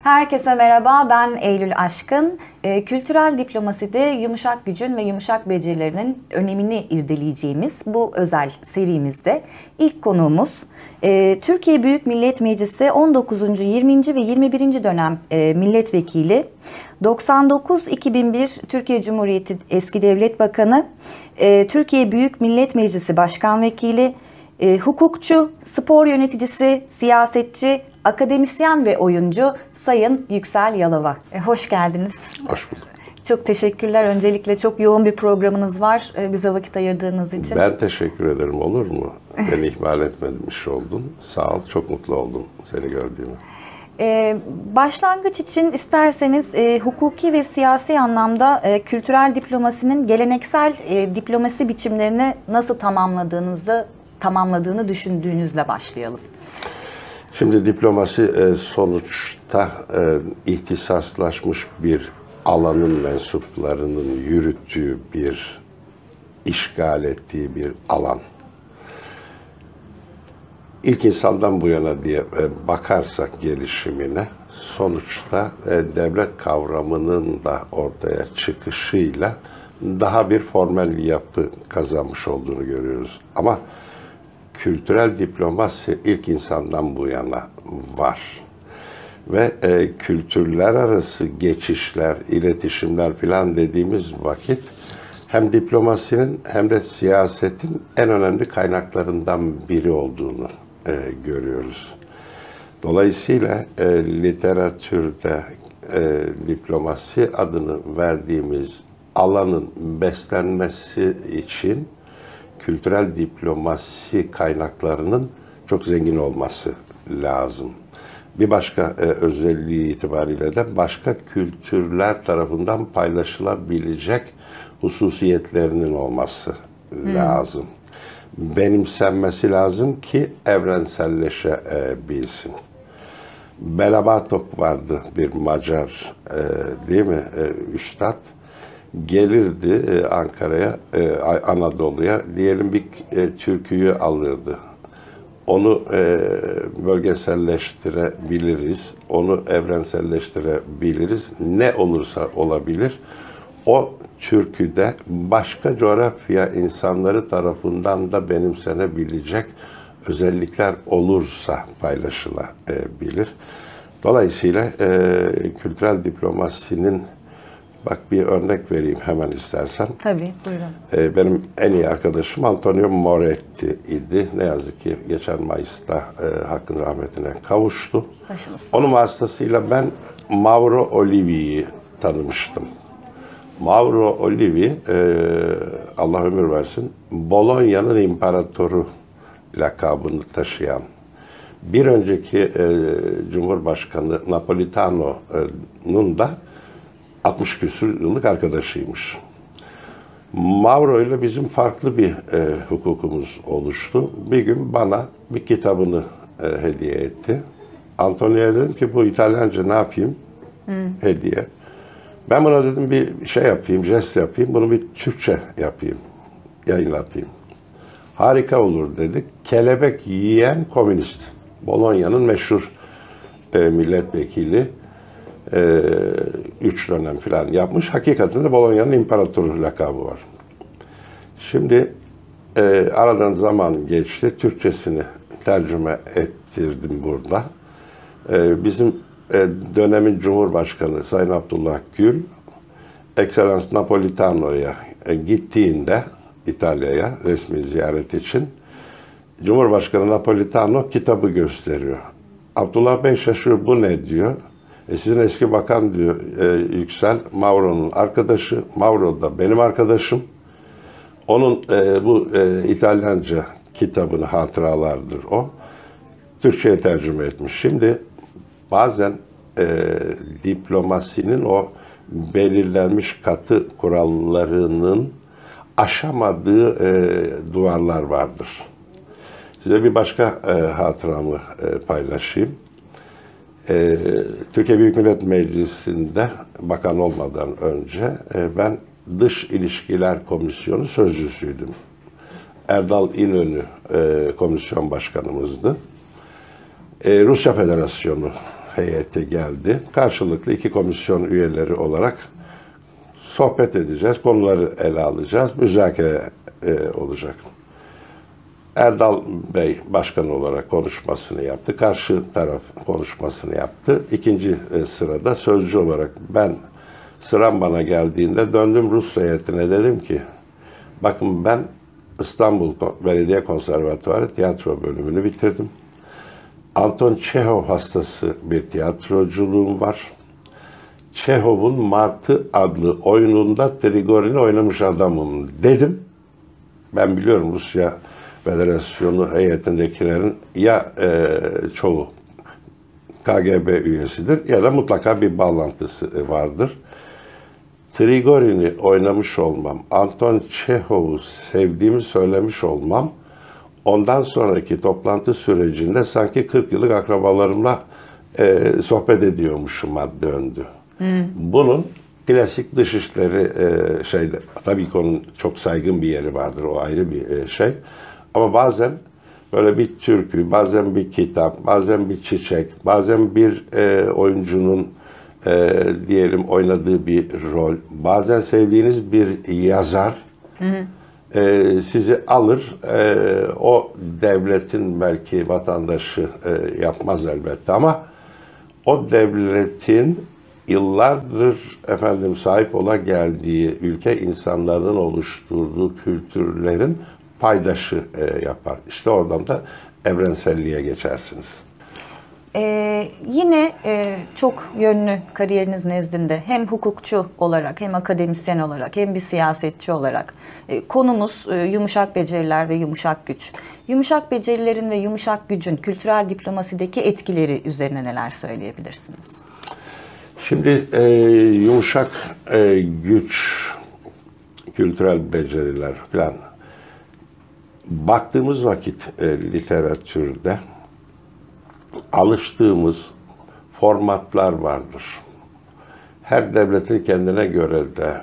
Herkese merhaba, ben Eylül Aşkın. Kültürel diplomaside yumuşak gücün ve yumuşak becerilerinin önemini irdeleyeceğimiz bu özel serimizde ilk konuğumuz Türkiye Büyük Millet Meclisi 19. 20. ve 21. dönem milletvekili, 99-2001 Türkiye Cumhuriyeti Eski Devlet Bakanı, Türkiye Büyük Millet Meclisi Başkan Vekili, hukukçu, spor yöneticisi, siyasetçi, akademisyen ve oyuncu Sayın Yüksel Yalova. Hoş geldiniz. Hoş bulduk. Çok teşekkürler. Öncelikle çok yoğun bir programınız var bize vakit ayırdığınız için. Ben teşekkür ederim, olur mu? Beni ihmal etmemiş oldun. Sağ ol, çok mutlu oldum seni gördüğüme. Başlangıç için isterseniz hukuki ve siyasi anlamda kültürel diplomasinin geleneksel diplomasi biçimlerini nasıl tamamladığını düşündüğünüzle başlayalım. Şimdi diplomasi sonuçta ihtisaslaşmış bir alanın mensuplarının yürüttüğü bir, işgal ettiği bir alan. İlk insandan bu yana diye bakarsak gelişimine, sonuçta devlet kavramının da ortaya çıkışıyla daha bir formel yapı kazanmış olduğunu görüyoruz. Ama kültürel diplomasi ilk insandan bu yana var. Ve kültürler arası geçişler, iletişimler filan dediğimiz vakit hem diplomasinin hem de siyasetin en önemli kaynaklarından biri olduğunu görüyoruz. Dolayısıyla literatürde diplomasi adını verdiğimiz alanın beslenmesi için kültürel diplomasi kaynaklarının çok zengin olması lazım. Bir başka özelliği itibariyle de başka kültürler tarafından paylaşılabilecek hususiyetlerinin olması lazım. Benimsenmesi lazım ki evrenselleşebilsin. Bela Bartok vardı, bir Macar, değil mi, üstad. Gelirdi Ankara'ya, Anadolu'ya, diyelim bir türküyü alırdı. Onu bölgeselleştirebiliriz, onu evrenselleştirebiliriz. Ne olursa olabilir, o türküde başka coğrafya insanları tarafından da benimsenebilecek özellikler olursa paylaşılabilir. Dolayısıyla kültürel diplomasinin, bak bir örnek vereyim hemen istersen. Tabii, buyurun. Benim en iyi arkadaşım Antonio Moretti idi. Ne yazık ki geçen Mayıs'ta hakkın rahmetine kavuştu. Onun vasıtasıyla ben Mauro Olivi'yi tanımıştım. Mauro Olivi, Allah ömür versin, Bolonya'nın imparatoru lakabını taşıyan, bir önceki Cumhurbaşkanı Napolitano'nun da 60 küsur yıllık arkadaşıymış. Mauro ile bizim farklı bir hukukumuz oluştu. Bir gün bana bir kitabını hediye etti. Antonio'ya dedim ki bu İtalyanca ne yapayım? Hediye. Ben buna dedim bir şey yapayım, jest yapayım, bunu bir Türkçe yapayım, yayınlatayım. Harika olur dedik. Kelebek yiyen komünist. Bolonya'nın meşhur milletvekili. 3 dönem falan yapmış. Hakikaten de Bolonya'nın imparatoru lakabı var. Şimdi aradan zaman geçti. Türkçesini tercüme ettirdim burada. Bizim dönemin Cumhurbaşkanı Sayın Abdullah Gül, Excellence Napolitano'ya gittiğinde İtalya'ya resmi ziyaret için Cumhurbaşkanı Napolitano kitabı gösteriyor. Abdullah Bey şaşırıyor, bu ne diyor. Sizin eski bakan diyor Yüksel, Mauro'nun arkadaşı, Mauro da benim arkadaşım. Onun bu İtalyanca kitabını, hatıralardır o, Türkçe'ye tercüme etmiş. Şimdi bazen diplomasinin o belirlenmiş katı kurallarının aşamadığı duvarlar vardır. Size bir başka hatıramı paylaşayım. Türkiye Büyük Millet Meclisi'nde bakan olmadan önce ben Dış İlişkiler Komisyonu sözcüsüydüm. Erdal İnönü komisyon başkanımızdı. Rusya Federasyonu heyeti geldi. Karşılıklı iki komisyon üyeleri olarak sohbet edeceğiz, konuları ele alacağız, müzakere olacak. Erdal Bey başkan olarak konuşmasını yaptı, karşı taraf konuşmasını yaptı. İkinci sırada sözcü olarak sıram bana geldiğinde döndüm Rus heyetine, dedim ki bakın ben İstanbul Belediye Konservatuarı tiyatro bölümünü bitirdim. Anton Çehov hastası bir tiyatroculuğum var. Çehov'un Martı adlı oyununda Trigorin'i oynamış adamım dedim. Ben biliyorum Rusya Federasyonu heyetindekilerin ya çoğu KGB üyesidir ya da mutlaka bir bağlantısı vardır. Trigorin'i oynamış olmam, Anton Çehov'u sevdiğimi söylemiş olmam, ondan sonraki toplantı sürecinde sanki 40 yıllık akrabalarımla sohbet ediyormuşuma döndü. Bunun klasik dışişleri tabii ki onun çok saygın bir yeri vardır, o ayrı bir şey. Ama bazen böyle bir türkü, bazen bir kitap, bazen bir çiçek, bazen bir oyuncunun diyelim oynadığı bir rol, bazen sevdiğiniz bir yazar sizi alır. O devletin belki vatandaşı yapmaz elbette ama o devletin yıllardır sahip ola geldiği ülke insanların oluşturduğu kültürlerin paydaşı yapar. İşte oradan da evrenselliğe geçersiniz. Yine çok yönlü kariyeriniz nezdinde hem hukukçu olarak hem akademisyen olarak hem bir siyasetçi olarak konumuz yumuşak beceriler ve yumuşak güç. Yumuşak becerilerin ve yumuşak gücün kültürel diplomasideki etkileri üzerine neler söyleyebilirsiniz? Şimdi yumuşak güç, kültürel beceriler falan baktığımız vakit literatürde alıştığımız formatlar vardır. Her devletin kendine göre de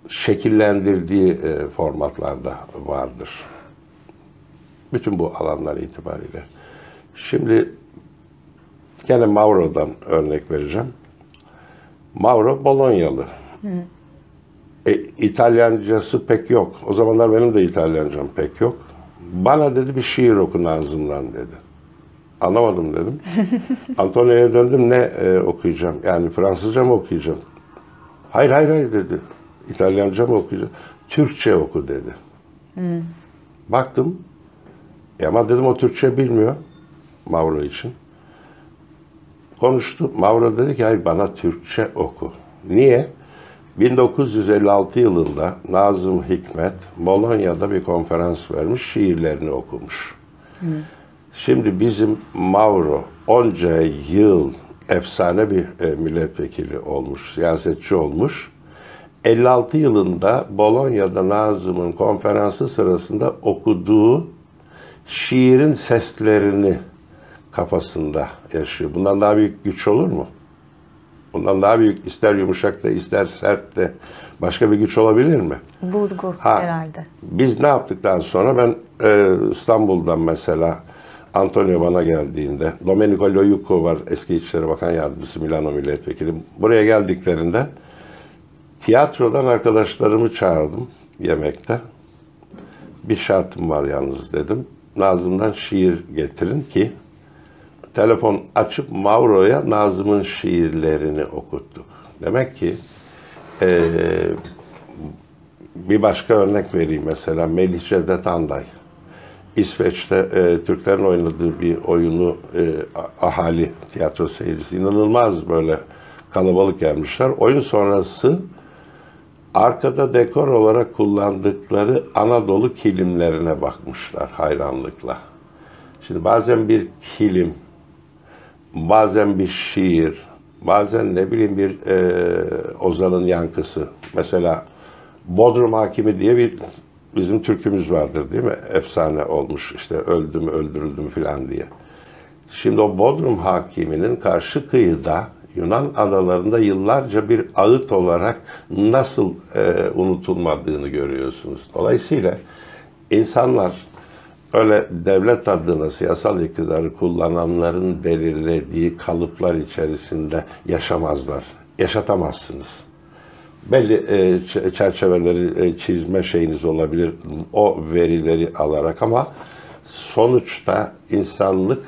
şekillendirdiği formatlar da vardır. Bütün bu alanlar itibariyle. Şimdi gene Mauro'dan örnek vereceğim. Mauro Bolonyalı. İtalyancası pek yok. O zamanlar benim de İtalyancam pek yok. Bana dedi bir şiir oku Nazım'dan dedi. Anlamadım dedim. Antonio'ya döndüm, ne okuyacağım? Yani Fransızca mı okuyacağım? Hayır dedi. İtalyanca mı okuyacağım? Türkçe oku dedi. Baktım. Ama dedim o Türkçe bilmiyor. Mauro için. Konuştu. Mauro dedi ki hayır bana Türkçe oku. Niye? 1956 yılında Nazım Hikmet Bolonya'da bir konferans vermiş, şiirlerini okumuş. Şimdi bizim Mauro onca yıl efsane bir milletvekili olmuş, siyasetçi olmuş. 56 yılında Bolonya'da Nazım'ın konferansı sırasında okuduğu şiirin seslerini kafasında yaşıyor. Bundan daha büyük güç olur mu? Bundan daha büyük, ister yumuşak da ister sert de başka bir güç olabilir mi? Vurgu herhalde. Biz ne yaptıktan sonra ben İstanbul'dan mesela Antonio bana geldiğinde, Domenico Loiuco var, eski İçişleri Bakan Yardımcısı, Milano Milletvekili. Buraya geldiklerinde tiyatrodan arkadaşlarımı çağırdım yemekte. Bir şartım var yalnız dedim. Nazım'dan şiir getirin ki telefon açıp Mauro'ya Nazım'ın şiirlerini okuttuk. Demek ki bir başka örnek vereyim mesela Melih Cevdet Anday. İsveç'te Türklerin oynadığı bir oyunu ahali tiyatro seyircisi inanılmaz böyle kalabalık gelmişler. Oyun sonrası arkada dekor olarak kullandıkları Anadolu kilimlerine bakmışlar hayranlıkla. Şimdi bazen bir kilim, bazen bir şiir, bazen ne bileyim bir Ozan'ın yankısı. Mesela Bodrum Hakimi diye bizim türkümüz vardır değil mi? Efsane olmuş işte öldüm öldürüldüm filan diye. Şimdi o Bodrum Hakimi'nin karşı kıyıda Yunan adalarında yıllarca bir ağıt olarak nasıl unutulmadığını görüyorsunuz. Dolayısıyla insanlar öyle devlet adına siyasal iktidarı kullananların belirlediği kalıplar içerisinde yaşamazlar. Yaşatamazsınız. Belli çerçeveleri çizme şeyiniz olabilir o verileri alarak ama sonuçta insanlık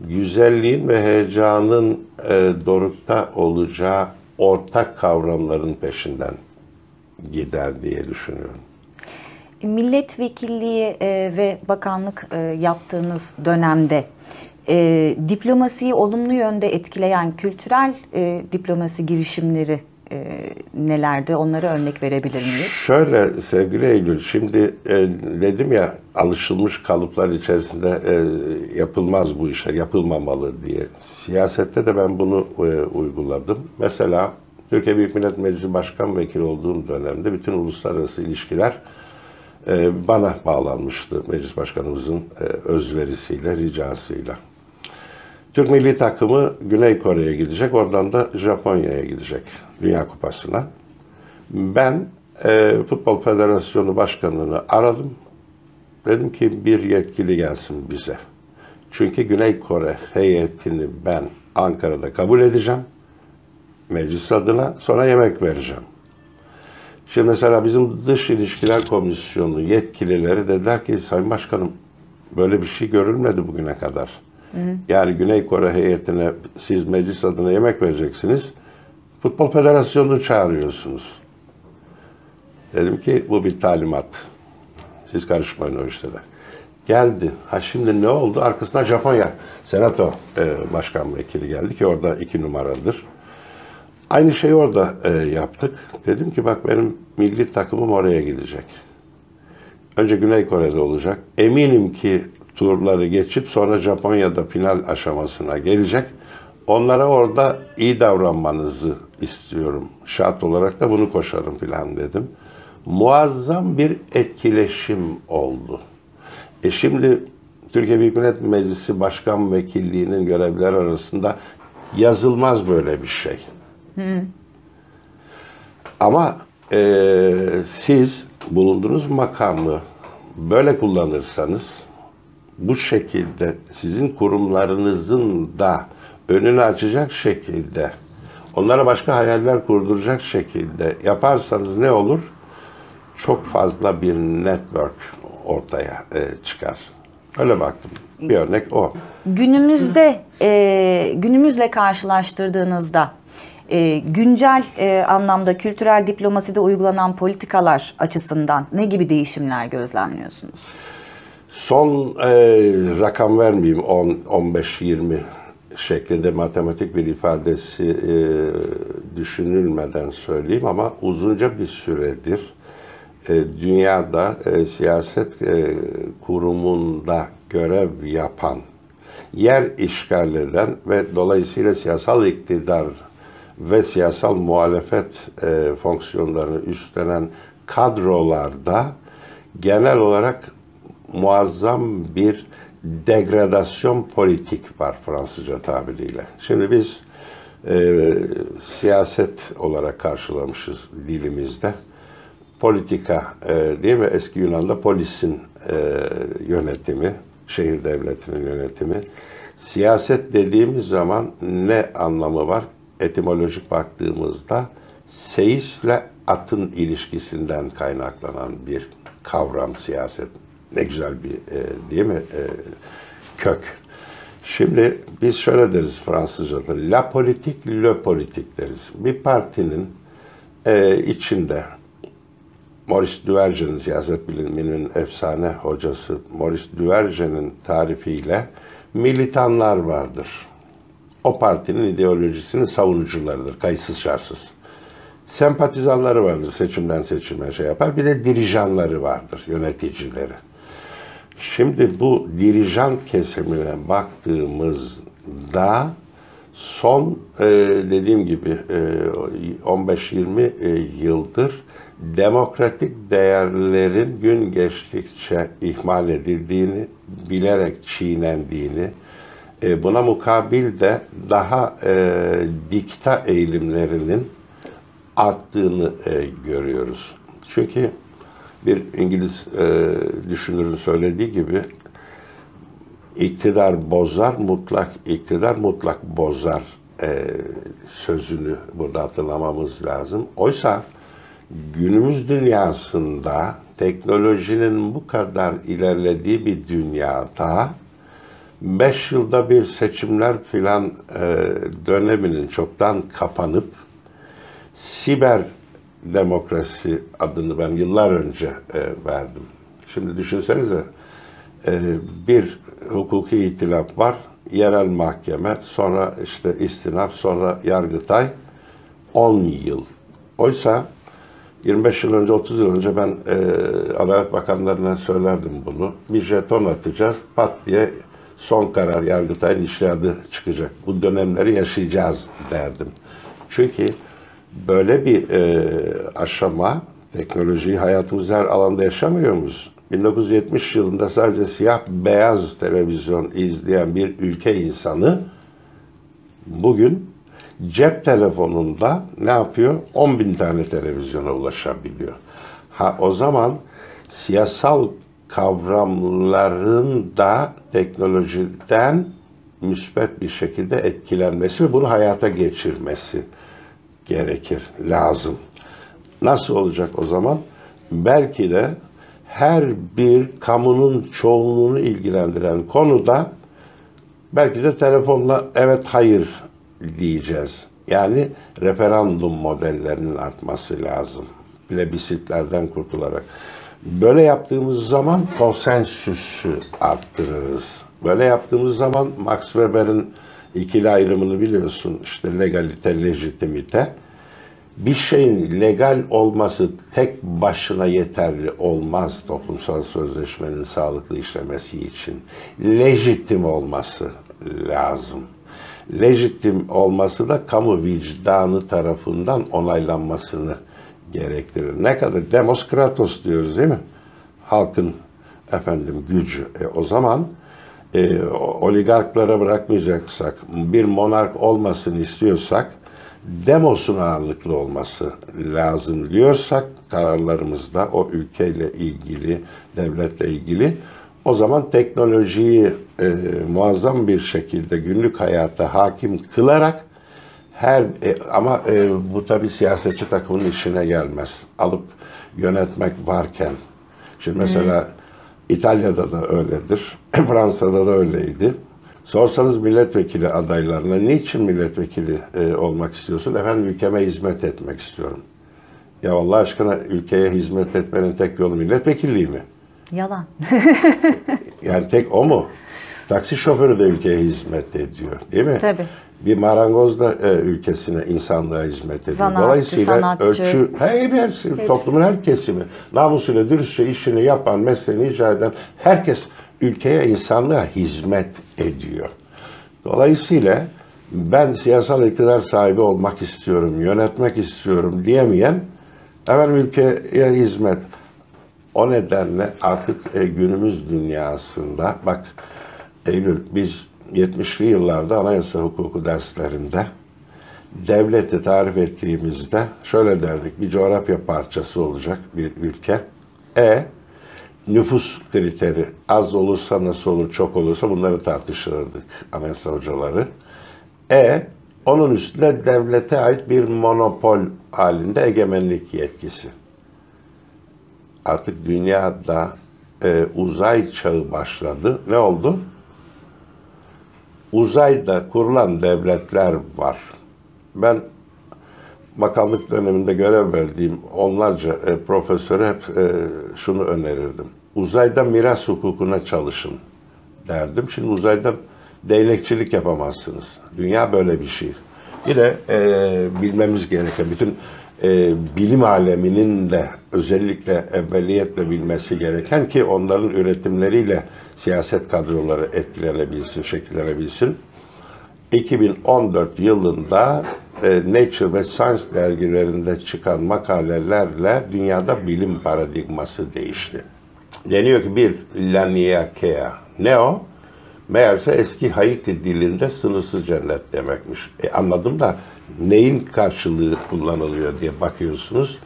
güzelliğin ve heyecanın dorukta olacağı ortak kavramların peşinden gider diye düşünüyorum. Milletvekilliği ve bakanlık yaptığınız dönemde diplomasiyi olumlu yönde etkileyen kültürel diplomasi girişimleri nelerdi? Onlara örnek verebilir miyiz? Şöyle sevgili Eylül, şimdi dedim ya alışılmış kalıplar içerisinde yapılmaz bu işler, yapılmamalı diye. Siyasette de ben bunu uyguladım. Mesela Türkiye Büyük Millet Meclisi Başkan Vekili olduğum dönemde bütün uluslararası ilişkiler bana bağlanmıştı. Meclis Başkanımızın özverisiyle, ricasıyla. Türk milli takımı Güney Kore'ye gidecek, oradan da Japonya'ya gidecek Dünya Kupası'na. Ben Futbol Federasyonu Başkanı'nı aradım. Dedim ki bir yetkili gelsin bize. Çünkü Güney Kore heyetini ben Ankara'da kabul edeceğim. Meclis adına, sonra yemek vereceğim. Şimdi mesela bizim Dış İlişkiler Komisyonu yetkilileri dediler ki Sayın Başkanım böyle bir şey görülmedi bugüne kadar. Yani Güney Kore heyetine siz meclis adına yemek vereceksiniz. Futbol Federasyonu'nu çağırıyorsunuz. Dedim ki bu bir talimat. Siz karışmayın o işlere. Geldi. Ha şimdi ne oldu? Arkasından Japonya Senato Başkan Vekili geldi ki orada 2 numaradır. Aynı şeyi orada yaptık. Dedim ki bak benim milli takımım oraya gidecek. Önce Güney Kore'de olacak. Eminim ki turları geçip sonra Japonya'da final aşamasına gelecek. Onlara orada iyi davranmanızı istiyorum. Şart olarak da bunu koşarım filan dedim. Muazzam bir etkileşim oldu. Şimdi Türkiye Büyük Millet Meclisi Başkan Vekilliği'nin görevleri arasında yazılmaz böyle bir şey. Ama siz bulunduğunuz makamı böyle kullanırsanız bu şekilde sizin kurumlarınızın da önünü açacak şekilde onlara başka hayaller kurduracak şekilde yaparsanız ne olur? Çok fazla bir network ortaya çıkar. Öyle baktım. Bir örnek o. Günümüzle karşılaştırdığınızda güncel anlamda kültürel diplomaside uygulanan politikalar açısından ne gibi değişimler gözlemliyorsunuz? Son rakam vermeyeyim 10-15-20 şeklinde matematik bir ifadesi düşünülmeden söyleyeyim ama uzunca bir süredir dünyada siyaset kurumunda görev yapan, yer işgal eden ve dolayısıyla siyasal iktidar ve siyasal muhalefet fonksiyonlarını üstlenen kadrolarda genel olarak muazzam bir degradasyon politik var Fransızca tabiriyle. Şimdi biz siyaset olarak karşılamışız dilimizde. Politika değil mi? Eski Yunan'da polisin yönetimi, şehir devletinin yönetimi. Siyaset dediğimiz zaman ne anlamı var? Etimolojik baktığımızda seyisle atın ilişkisinden kaynaklanan bir kavram siyaset. Ne güzel bir değil mi kök. Şimdi biz şöyle deriz Fransızca'da la politique, le politique deriz. Bir partinin içinde Maurice Duverger'in siyaset biliminin efsane hocası Maurice Duverger'in tarifiyle militanlar vardır. O partinin ideolojisinin savunucularıdır, kayıtsız şartsız. Sempatizanları vardır, seçimden seçime şey yapar. Bir de dirijanları vardır, yöneticileri. Şimdi bu dirijan kesimine baktığımızda son dediğim gibi 15-20 yıldır demokratik değerlerin gün geçtikçe ihmal edildiğini, bilerek çiğnendiğini, buna mukabil de daha dikta eğilimlerinin arttığını görüyoruz. Çünkü Bir İngiliz düşünürün söylediği gibi iktidar bozar, mutlak iktidar mutlak bozar sözünü burada hatırlamamız lazım. Oysa günümüz dünyasında teknolojinin bu kadar ilerlediği bir dünyada 5 yılda bir seçimler filan döneminin çoktan kapanıp siber demokrasi adını ben yıllar önce verdim. Şimdi düşünsenize bir hukuki itilaf var, yerel mahkeme, sonra işte istinaf, sonra Yargıtay 10 yıl. Oysa 25 yıl önce, 30 yıl önce ben Adalet Bakanlarına söylerdim bunu. Bir jeton atacağız, pat diye son karar Yargıtay'ın içtihadı çıkacak. Bu dönemleri yaşayacağız derdim. Çünkü böyle bir aşama, teknolojiyi hayatımızda her alanda yaşamıyor muyuz? 1970 yılında sadece siyah beyaz televizyon izleyen bir ülke insanı bugün cep telefonunda ne yapıyor? 10.000 tane televizyona ulaşabiliyor. O zaman siyasal kavramların da teknolojiden müspet bir şekilde etkilenmesi ve bunu hayata geçirmesi gerekir, lazım. Nasıl olacak o zaman? Belki de her bir kamunun çoğunluğunu ilgilendiren konuda belki de telefonla evet hayır diyeceğiz. Yani referandum modellerinin artması lazım. Plebisitlerden kurtularak. Böyle yaptığımız zaman konsensüsü arttırırız. Böyle yaptığımız zaman Max Weber'in ikili ayrımını biliyorsun. İşte legalite, lejitimite. Bir şeyin legal olması tek başına yeterli olmaz toplumsal sözleşmenin sağlıklı işlemesi için. Lejitim olması lazım. Lejitim olması da kamu vicdanı tarafından onaylanmasını gerektirir. Ne kadar demos kratos diyoruz değil mi? Halkın gücü. O zaman oligarklara bırakmayacaksak, bir monark olmasını istiyorsak, demosun ağırlıklı olması lazım diyorsak kararlarımızda o ülkeyle ilgili, devletle ilgili, o zaman teknolojiyi muazzam bir şekilde günlük hayata hakim kılarak ama bu tabii siyasetçi takımın işine gelmez. Alıp yönetmek varken. Şimdi mesela İtalya'da da öyledir, Fransa'da da öyleydi. Sorsanız milletvekili adaylarına niçin milletvekili olmak istiyorsun? Efendim ülkeme hizmet etmek istiyorum. Ya Allah aşkına ülkeye hizmet etmenin tek yolu milletvekilliği mi? Yalan. Yani tek o mu? Taksi şoförü de ülkeye hizmet ediyor değil mi? Tabii. Bir marangoz da ülkesine, insanlığa hizmet ediyor. Sanatçı, Dolayısıyla sanatçı. hepsi, toplumun her kesimi, namusuyla, dürüstçe işini yapan, mesleğini icra eden herkes ülkeye, insanlığa hizmet ediyor. Dolayısıyla ben siyasal iktidar sahibi olmak istiyorum, yönetmek istiyorum diyemeyen, ülkeye hizmet. O nedenle artık günümüz dünyasında, bak Eylül, biz 70'li yıllarda anayasa hukuku derslerinde devleti tarif ettiğimizde şöyle derdik: bir coğrafya parçası olacak bir ülke. Nüfus kriteri az olursa nasıl olur, çok olursa bunları tartışırdık anayasa hocaları. Onun üstünde devlete ait bir monopol halinde egemenlik yetkisi. Artık dünyada uzay çağı başladı. Ne oldu? Uzayda kurulan devletler var. Ben bakanlık döneminde görev verdiğim onlarca profesöre hep şunu önerirdim: uzayda miras hukukuna çalışın derdim. Şimdi uzayda değnekçilik yapamazsınız. Dünya böyle bir şey. Yine bilmemiz gereken, bütün bilim aleminin de özellikle evveliyetle bilmesi gereken, ki onların üretimleriyle siyaset kadroları etkilenebilsin, şekillenebilsin. 2014 yılında Nature ve Science dergilerinde çıkan makalelerle dünyada bilim paradigması değişti. Deniyor ki bir Laniakea. Ne o? Meğerse eski Haiti dilinde sınırsız cennet demekmiş. Anladım da neyin karşılığı kullanılıyor diye bakıyorsunuz.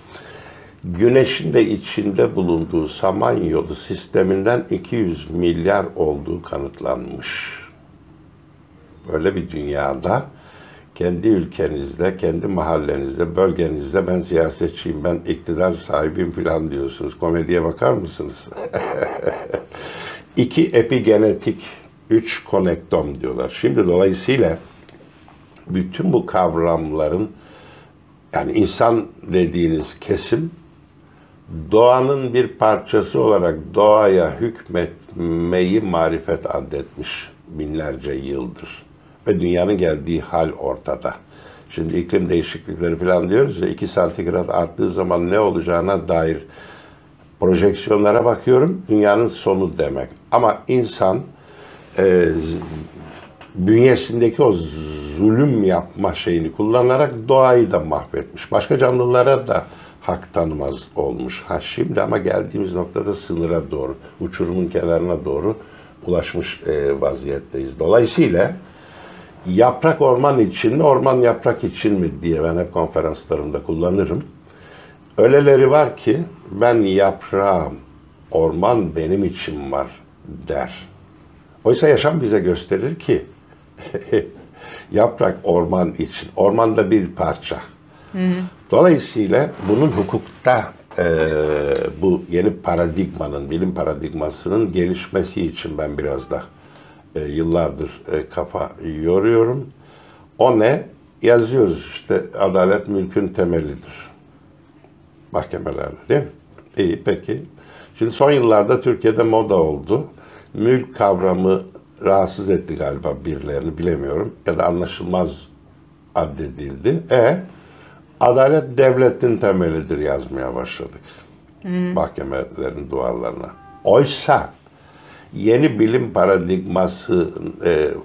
Güneşin de içinde bulunduğu Samanyolu sisteminden 200 milyar olduğu kanıtlanmış. Böyle bir dünyada kendi ülkenizde, kendi mahallenizde, bölgenizde ben siyasetçiyim, ben iktidar sahibiyim falan diyorsunuz. Komediye bakar mısınız? 2 epigenetik, 3 konektom diyorlar. Şimdi dolayısıyla bütün bu kavramların, yani insan dediğiniz kesim doğanın bir parçası olarak doğaya hükmetmeyi marifet addetmiş binlerce yıldır. Ve dünyanın geldiği hal ortada. Şimdi iklim değişiklikleri falan diyoruz ya, 2 santigrat arttığı zaman ne olacağına dair projeksiyonlara bakıyorum. Dünyanın sonu demek. Ama insan bünyesindeki o zulüm yapma şeyini kullanarak doğayı da mahvetmiş. Başka canlılara da hak tanımaz olmuş. Şimdi ama geldiğimiz noktada sınıra doğru, uçurumun kenarına doğru ulaşmış vaziyetteyiz. Dolayısıyla yaprak orman için mi, orman yaprak için mi diye ben hep konferanslarımda kullanırım. Öyleleri var ki ben yaprağım, orman benim için var der. Oysa yaşam bize gösterir ki yaprak orman için, ormanda bir parça. Dolayısıyla bunun hukukta bu yeni paradigmanın, bilim paradigmasının gelişmesi için ben biraz da yıllardır kafa yoruyorum. O ne? Yazıyoruz işte, adalet mülkün temelidir. Mahkemelerde değil mi? İyi, peki. Şimdi son yıllarda Türkiye'de moda oldu. Mülk kavramı rahatsız etti galiba birilerini, bilemiyorum. Ya da anlaşılmaz addedildi. Adalet devletin temelidir yazmaya başladık. Mahkemelerin duvarlarına. Oysa yeni bilim paradigması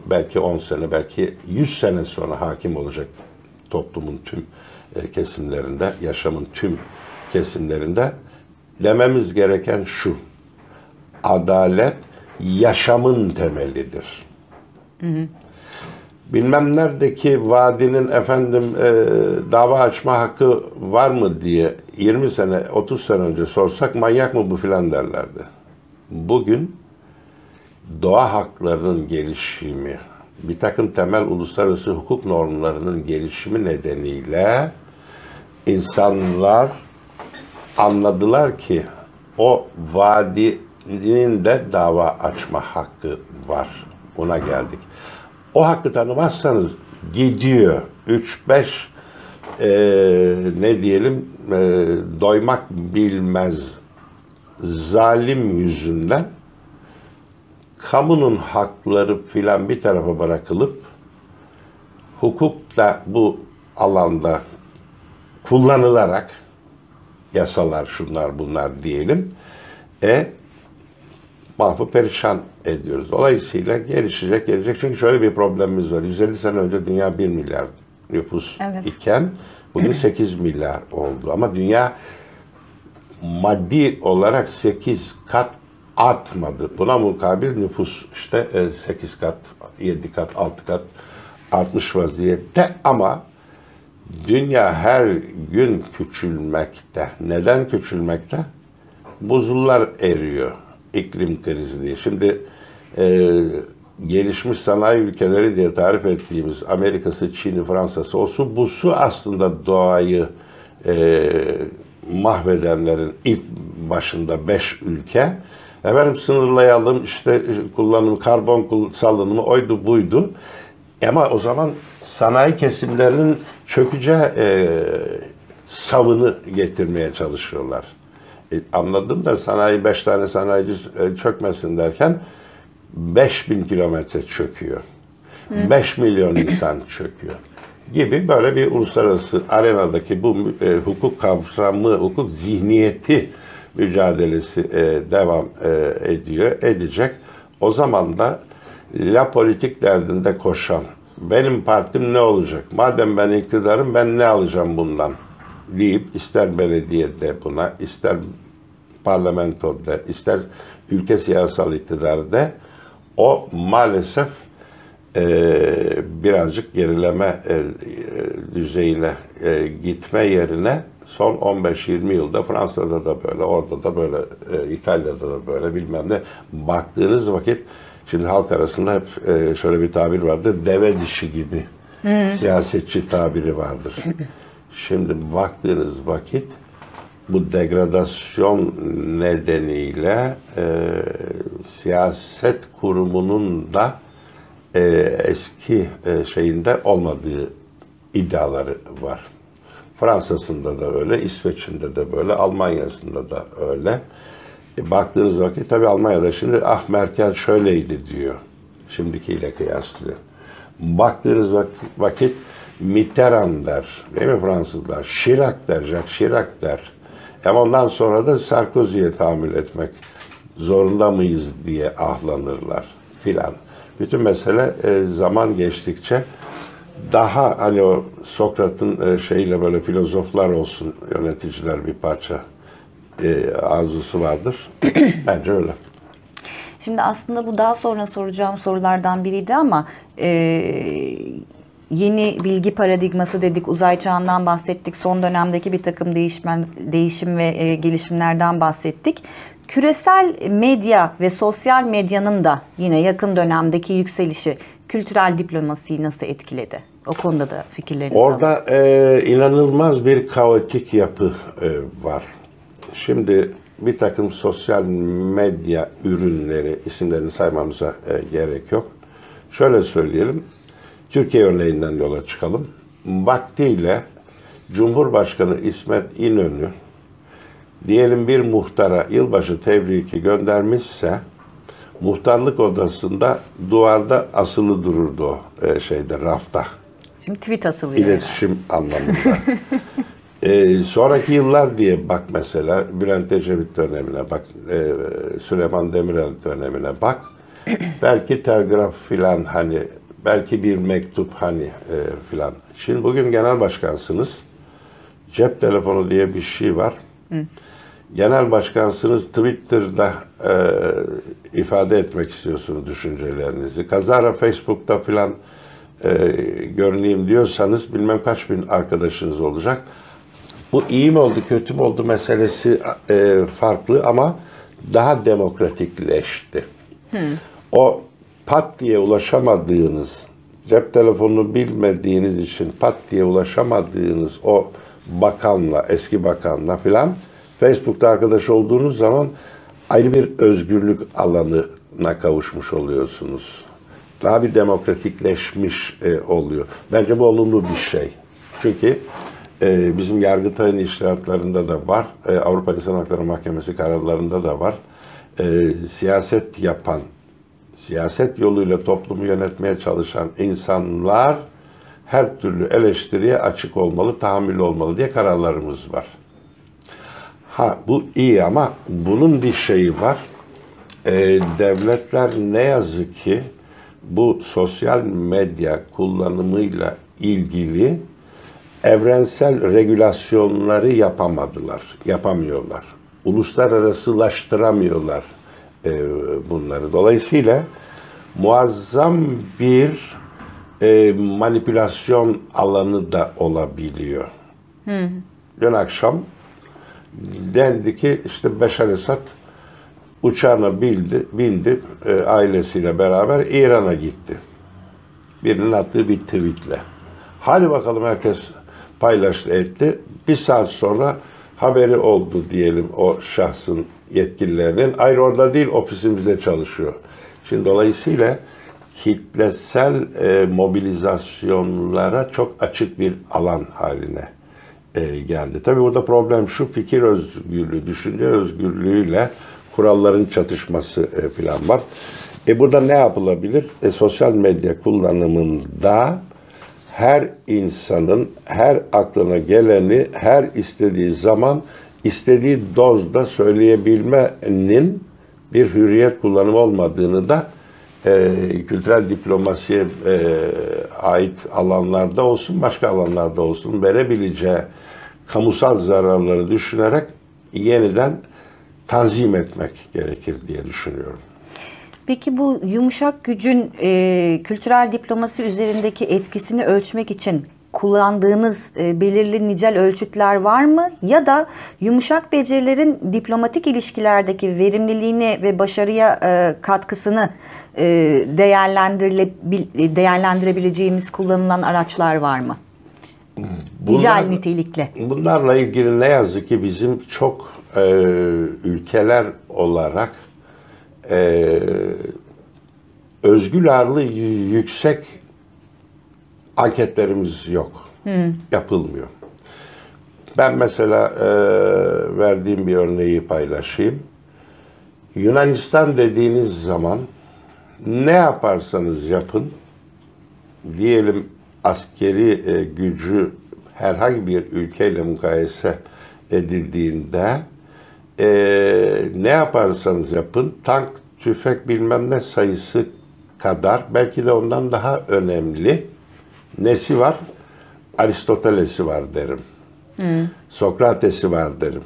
belki 10 sene, belki 100 sene sonra hakim olacak toplumun tüm kesimlerinde, yaşamın tüm kesimlerinde. Dememiz gereken şu: adalet yaşamın temelidir. Bilmem neredeki vadinin dava açma hakkı var mı diye 20 sene, 30 sene önce sorsak manyak mı bu filan derlerdi. Bugün doğa haklarının gelişimi, bir takım temel uluslararası hukuk normlarının gelişimi nedeniyle insanlar anladılar ki o vadinin de dava açma hakkı var. Ona geldik. O hakkı tanımazsanız gidiyor 3-5 ne diyelim doymak bilmez zalim yüzünden kamunun hakları filan bir tarafa bırakılıp hukuk da bu alanda kullanılarak yasalar şunlar bunlar diyelim mahvu perişan ediyoruz. Dolayısıyla gelecek. Çünkü şöyle bir problemimiz var. 150 sene önce dünya 1 milyar nüfus iken bugün 8 milyar oldu. Ama dünya maddi olarak 8 kat artmadı. Buna mukabil nüfus işte 8 kat, 7 kat, 6 kat artmış vaziyette ama dünya her gün küçülmekte. Neden küçülmekte? Buzullar eriyor. İklim krizi diye. Şimdi gelişmiş sanayi ülkeleri diye tarif ettiğimiz Amerika'sı, Çin'i, Fransa'sı, o su, bu su aslında doğayı mahvedenlerin ilk başında 5 ülke. Efendim sınırlayalım, işte kullanım, karbon salınımı oydu buydu. Ama o zaman sanayi kesimlerinin çökeceği savını getirmeye çalışıyorlar. Anladım da sanayi 5 tane sanayici çökmesin derken 5000 kilometre çöküyor. 5 milyon insan çöküyor. Gibi böyle bir uluslararası arenadaki bu hukuk kavramı, hukuk zihniyeti mücadelesi devam edecek. O zaman da la politik derdinde koşan, benim partim ne olacak? Madem ben iktidarım, ben ne alacağım bundan? Deyip ister belediyede buna, ister parlamentoda, ister ülke siyasal iktidarda o maalesef birazcık gerileme düzeyine gitme yerine son 15-20 yılda Fransa'da da böyle, orada da böyle, İtalya'da da böyle bilmem ne. Baktığınız vakit, şimdi halk arasında hep şöyle bir tabir vardır, deve dişi gibi siyasetçi tabiri vardır. Şimdi baktığınız vakit bu degradasyon nedeniyle siyaset kurumunun da eski şeyinde olmadığı iddiaları var. Fransa'sında da öyle, İsveç'inde de böyle, Almanya'sında da öyle. Baktığınız vakit tabii Almanya'da şimdi Merkel şöyleydi diyor, şimdikiyle kıyaslıyor. Baktığınız vakit Mitterrand der, değil mi Fransızlar? Chirac der, Jacques Chirac der. Ama ondan sonra da Sarkozy'ye tahammül etmek zorunda mıyız diye ahlanırlar filan. Bütün mesele zaman geçtikçe daha hani o Sokrat'ın şeyle böyle filozoflar olsun, yöneticiler bir parça arzusu vardır. Bence öyle. Şimdi aslında bu daha sonra soracağım sorulardan biriydi ama yeni bilgi paradigması dedik, uzay çağından bahsettik, son dönemdeki bir takım değişim ve gelişimlerden bahsettik. Küresel medya ve sosyal medyanın da yine yakın dönemdeki yükselişi kültürel diplomasiyi nasıl etkiledi? O konuda da fikirlerinizi orada inanılmaz bir kaotik yapı var. Şimdi bir takım sosyal medya ürünleri, isimlerini saymamıza gerek yok. Şöyle söyleyelim, Türkiye örneğinden yola çıkalım. Vaktiyle Cumhurbaşkanı İsmet İnönü diyelim bir muhtara yılbaşı tebriki göndermişse muhtarlık odasında duvarda asılı dururdu o rafta. Şimdi tweet atılıyor. İletişim anlamında. Sonraki yıllar diye bak mesela Bülent Ecevit dönemine bak, Süleyman Demirel dönemine bak. Belki telgraf filan hani, belki bir mektup hani filan. Şimdi bugün genel başkansınız. Cep telefonu diye bir şey var. Genel başkansınız, Twitter'da ifade etmek istiyorsunuz düşüncelerinizi. Kazara Facebook'ta filan görüneyim diyorsanız bilmem kaç bin arkadaşınız olacak. Bu iyi mi oldu, kötü mü oldu meselesi farklı ama daha demokratikleşti. O pat diye ulaşamadığınız, cep telefonunu bilmediğiniz için pat diye ulaşamadığınız o bakanla, eski bakanla filan Facebook'ta arkadaş olduğunuz zaman ayrı bir özgürlük alanına kavuşmuş oluyorsunuz. Daha bir demokratikleşmiş oluyor. Bence bu olumlu bir şey. Çünkü bizim Yargıtay'ın iştahatlarında da var, Avrupa İnsan Hakları Mahkemesi kararlarında da var. Siyaset yapan, siyaset yoluyla toplumu yönetmeye çalışan insanlar her türlü eleştiriye açık olmalı, tahammülü olmalı diye kararlarımız var. Bu iyi ama bunun bir şeyi var. Devletler ne yazık ki bu sosyal medya kullanımıyla ilgili evrensel regülasyonları yapamıyorlar. Uluslararasılaştıramıyorlar bunları. Dolayısıyla muazzam bir manipülasyon alanı da olabiliyor. Dün akşam dendi ki işte Beşar Esad uçağına bindi ailesiyle beraber İran'a gitti. Birinin attığı bir tweetle. Hadi bakalım herkes paylaştı etti. Bir saat sonra haberi oldu diyelim o şahsın yetkililerinin. Hayır orada değil, ofisimizde çalışıyor. Şimdi dolayısıyla kitlesel mobilizasyonlara çok açık bir alan haline geldi. Tabii burada problem şu, fikir özgürlüğü, düşünce özgürlüğüyle kuralların çatışması falan var. Burada ne yapılabilir? Sosyal medya kullanımında her insanın her aklına geleni her istediği zaman istediği dozda söyleyebilmenin bir hürriyet kullanımı olmadığını da kültürel diplomasiye ait alanlarda olsun, başka alanlarda olsun verebileceği kamusal zararları düşünerek yeniden tanzim etmek gerekir diye düşünüyorum. Peki bu yumuşak gücün kültürel diplomasi üzerindeki etkisini ölçmek için kullandığınız belirli nicel ölçütler var mı? Ya da yumuşak becerilerin diplomatik ilişkilerdeki verimliliğini ve başarıya katkısını değerlendirebileceğimiz kullanılan araçlar var mı? Nicel nitelikli. Bunlarla ilgili ne yazık ki bizim çok ülkeler olarak özgül ağırlığı yüksek anketlerimiz yok. Yapılmıyor. Ben mesela verdiğim bir örneği paylaşayım. Yunanistan dediğiniz zaman ne yaparsanız yapın, diyelim askeri gücü herhangi bir ülkeyle mukayese edildiğinde ne yaparsanız yapın, tank, tüfek bilmem ne sayısı kadar, belki de ondan daha önemli nesi var? Aristoteles'i var derim. Sokrates'i var derim.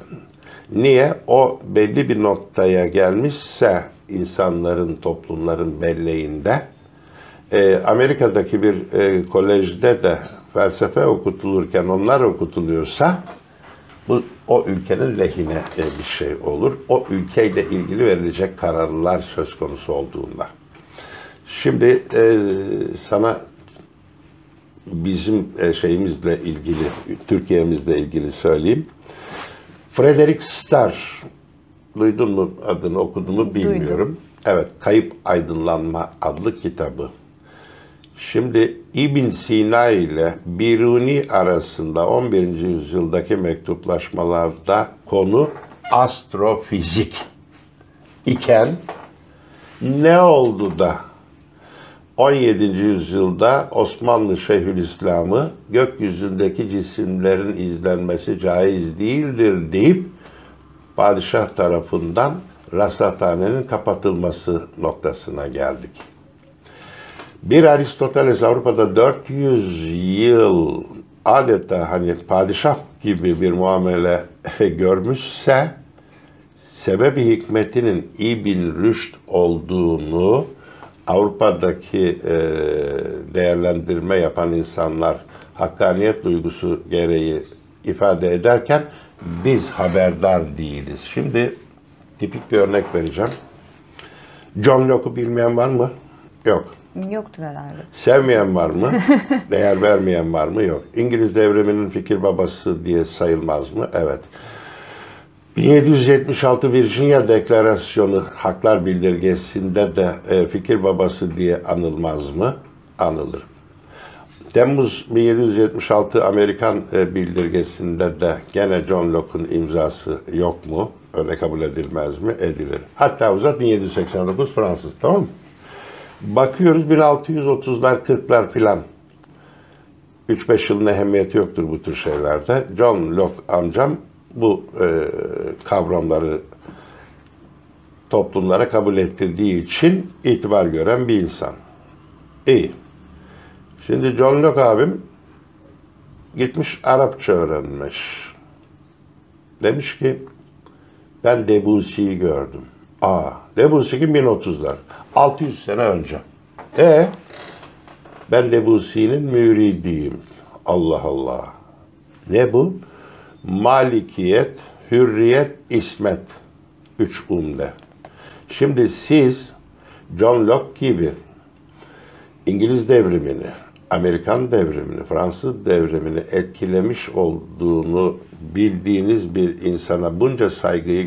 Niye? O belli bir noktaya gelmişse insanların, toplumların belleğinde, Amerika'daki bir kolejde de felsefe okutulurken onlar okutuluyorsa bu o ülkenin lehine bir şey olur. O ülkeyle ilgili verilecek kararlar söz konusu olduğunda. Şimdi sana bizim şeyimizle ilgili, Türkiye'mizle ilgili söyleyeyim. Frederick Starr, duydun mu adını, okudun mu bilmiyorum. Duydum. Evet, Kayıp Aydınlanma adlı kitabı. Şimdi İbn Sina ile Biruni arasında 11. yüzyıldaki mektuplaşmalarda konu astrofizik iken ne oldu da 17. yüzyılda Osmanlı Şeyhülislam'ı gökyüzündeki cisimlerin izlenmesi caiz değildir deyip padişah tarafından rasathanenin kapatılması noktasına geldik. Bir Aristoteles Avrupa'da 400 yıl adeta hani padişah gibi bir muamele görmüşse sebebi hikmetinin İbn Rüşd olduğunu Avrupa'daki değerlendirme yapan insanlar hakkaniyet duygusu gereği ifade ederken biz haberdar değiliz. Şimdi tipik bir örnek vereceğim. John Locke'u bilmeyen var mı? Yok. Yoktur herhalde. Sevmeyen var mı? Değer vermeyen var mı? Yok. İngiliz devriminin fikir babası diye sayılmaz mı? Evet. 1776 Virginia Deklarasyonu Haklar Bildirgesi'nde de fikir babası diye anılmaz mı? Anılır. Temmuz 1776 Amerikan Bildirgesi'nde de gene John Locke'un imzası yok mu? Öyle kabul edilmez mi? Edilir. Hatta uzat 1789 Fransız, tamam mı? Bakıyoruz 1630'lar 40'lar filan. 3-5 yılın ehemmiyeti yoktur bu tür şeylerde. John Locke amcam bu kavramları toplumlara kabul ettirdiği için itibar gören bir insan. İyi. Şimdi John Locke abim gitmiş Arapça öğrenmiş. Demiş ki ben Debussy'yi gördüm. Debussy kim? 1030'lar. 600 sene önce. Ben Debussy'nin müridiyim. Allah Allah. Ne bu? Malikiyet, hürriyet, ismet. 3 umde. Şimdi siz John Locke gibi İngiliz devrimini, Amerikan devrimini, Fransız devrimini etkilemiş olduğunu bildiğiniz bir insana bunca saygıyı